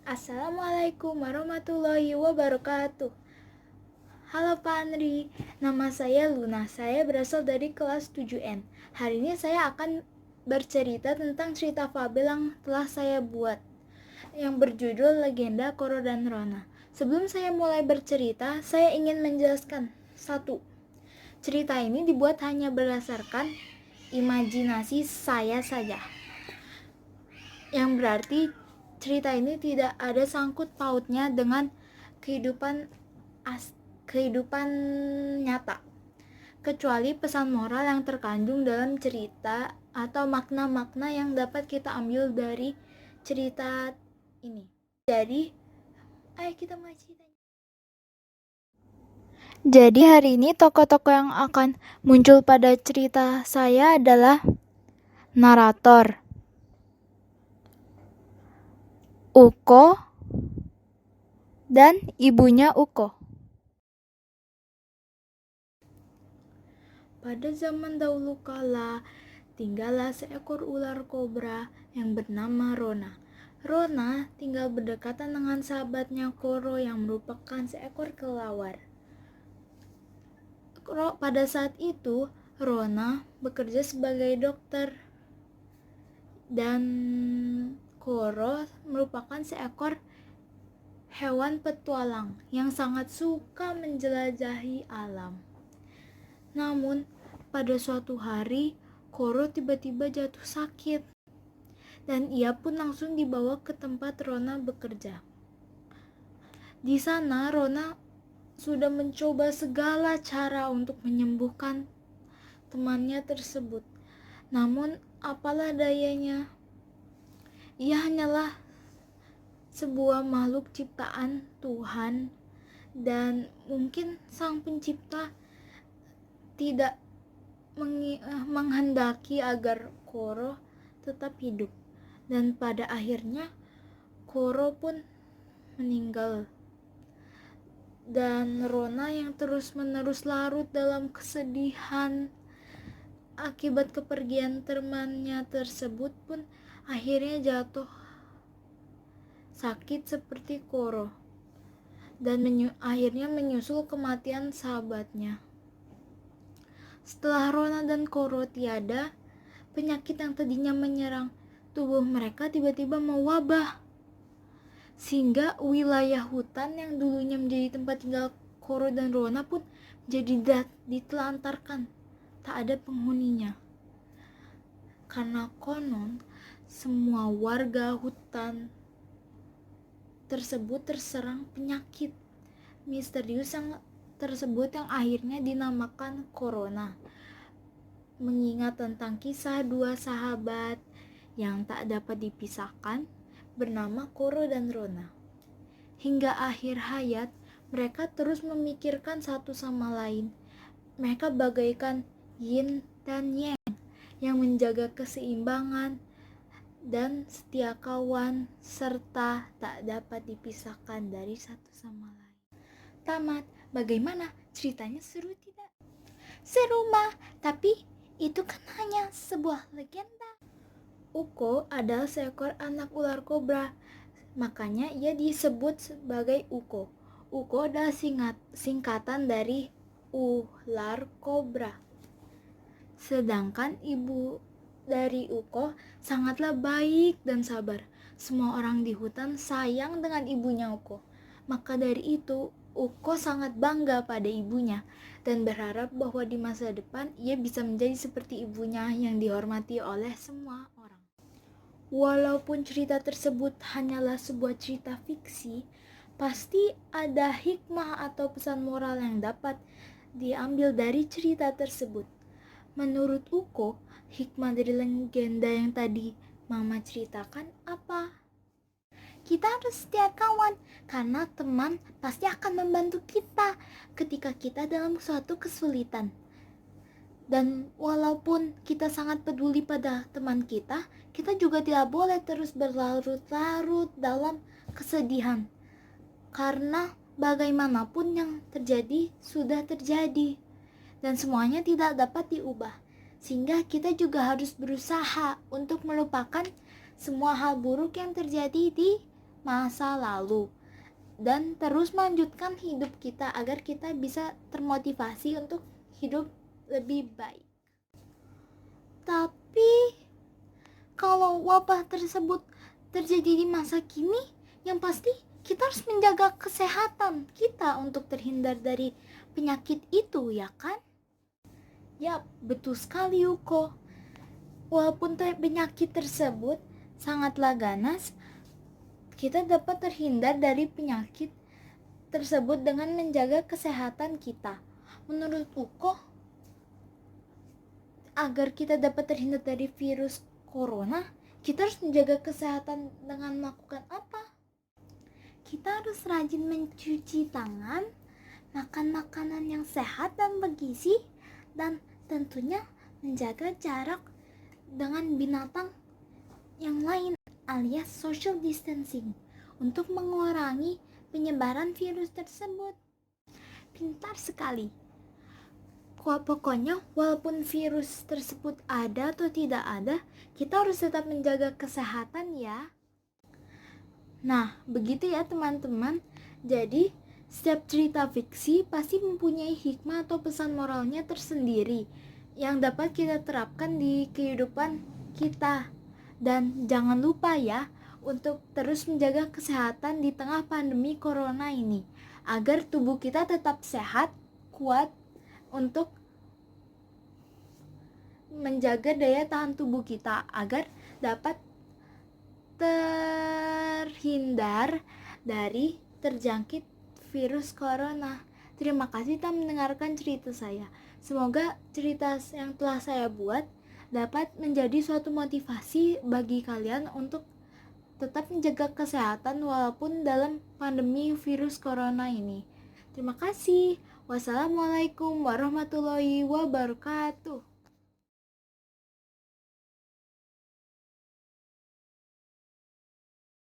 Assalamualaikum warahmatullahi wabarakatuh. Halo Pak Andri, nama saya Luna. Saya berasal dari kelas 7N. Hari ini saya akan bercerita tentang cerita fabel yang telah saya buat, yang berjudul Legenda Koro dan Rona. Sebelum saya mulai bercerita, saya ingin menjelaskan. 1. Cerita ini dibuat hanya berdasarkan imajinasi saya saja, yang berarti cerita ini tidak ada sangkut pautnya dengan kehidupan nyata, kecuali pesan moral yang terkandung dalam cerita atau makna-makna yang dapat kita ambil dari cerita ini. Jadi, ayo kita mulai ceritanya. Jadi hari ini tokoh-tokoh yang akan muncul pada cerita saya adalah narator, Uko, dan ibunya Uko. Pada zaman dahulu kala, tinggallah seekor ular kobra yang bernama Rona. Rona tinggal berdekatan dengan sahabatnya Koro yang merupakan seekor kelawar. Pada saat itu, Rona bekerja sebagai dokter dan Koro merupakan seekor hewan petualang yang sangat suka menjelajahi alam. Namun, pada suatu hari, Koro tiba-tiba jatuh sakit dan ia pun langsung dibawa ke tempat Rona bekerja. Di sana, Rona sudah mencoba segala cara untuk menyembuhkan temannya tersebut. Namun, apalah dayanya, ia hanyalah sebuah makhluk ciptaan Tuhan dan mungkin Sang Pencipta tidak menghendaki agar Koro tetap hidup, dan pada akhirnya Koro pun meninggal, dan Rona yang terus-menerus larut dalam kesedihan akibat kepergian temannya tersebut pun akhirnya jatuh sakit seperti Koro dan akhirnya menyusul kematian sahabatnya. Setelah Rona dan Koro tiada, penyakit yang tadinya menyerang tubuh mereka tiba-tiba mewabah, sehingga wilayah hutan yang dulunya menjadi tempat tinggal Koro dan Rona pun jadi ditelantarkan, tak ada penghuninya. Karena konon semua warga hutan tersebut terserang penyakit misterius yang akhirnya dinamakan corona, mengingat tentang kisah dua sahabat yang tak dapat dipisahkan bernama Koro dan Rona. Hingga akhir hayat, mereka terus memikirkan satu sama lain. Mereka bagaikan yin dan yang menjaga keseimbangan dan setia kawan, serta tak dapat dipisahkan dari satu sama lain. Tamat. Bagaimana? Ceritanya seru tidak? Seru mah, tapi itu kan hanya sebuah legenda. Uko adalah seekor anak ular kobra, makanya ia disebut sebagai Uko. Uko adalah singkatan dari ular kobra. Sedangkan ibu dari Uko sangatlah baik dan sabar. Semua orang di hutan sayang dengan ibunya Uko. Maka dari itu, Uko sangat bangga pada ibunya dan berharap bahwa di masa depan ia bisa menjadi seperti ibunya yang dihormati oleh semua orang. Walaupun cerita tersebut hanyalah sebuah cerita fiksi, pasti ada hikmah atau pesan moral yang dapat diambil dari cerita tersebut. Menurut Uko, hikmah dari legenda yang tadi Mama ceritakan apa? Kita harus setia kawan, karena teman pasti akan membantu kita ketika kita dalam suatu kesulitan. Dan walaupun kita sangat peduli pada teman kita juga tidak boleh terus berlarut-larut dalam kesedihan. Karena bagaimanapun yang terjadi sudah terjadi dan semuanya tidak dapat diubah. Sehingga kita juga harus berusaha untuk melupakan semua hal buruk yang terjadi di masa lalu dan terus melanjutkan hidup kita agar kita bisa termotivasi untuk hidup lebih baik. Tapi kalau wabah tersebut terjadi di masa kini, yang pasti kita harus menjaga kesehatan kita untuk terhindar dari penyakit itu, ya kan? Yap, betul sekali Yuko. Walaupun penyakit tersebut sangatlah ganas, kita dapat terhindar dari penyakit tersebut dengan menjaga kesehatan kita. Menurut Uko, agar kita dapat terhindar dari virus corona, kita harus menjaga kesehatan dengan melakukan apa? Kita harus rajin mencuci tangan, makan makanan yang sehat dan bergizi, dan tentunya menjaga jarak dengan binatang yang lain alias social distancing untuk mengurangi penyebaran virus tersebut. Pintar sekali. Pokoknya walaupun virus tersebut ada atau tidak ada, kita harus tetap menjaga kesehatan ya. Nah, begitu ya teman-teman. Jadi, setiap cerita fiksi pasti mempunyai hikmah atau pesan moralnya tersendiri yang dapat kita terapkan di kehidupan kita. Dan jangan lupa ya untuk terus menjaga kesehatan di tengah pandemi corona ini agar tubuh kita tetap sehat, kuat untuk menjaga daya tahan tubuh kita agar dapat terhindar dari terjangkit virus corona. Terima kasih telah mendengarkan cerita saya. Semoga cerita yang telah saya buat dapat menjadi suatu motivasi bagi kalian untuk tetap menjaga kesehatan walaupun dalam pandemi virus corona ini. Terima kasih. Wassalamualaikum warahmatullahi wabarakatuh.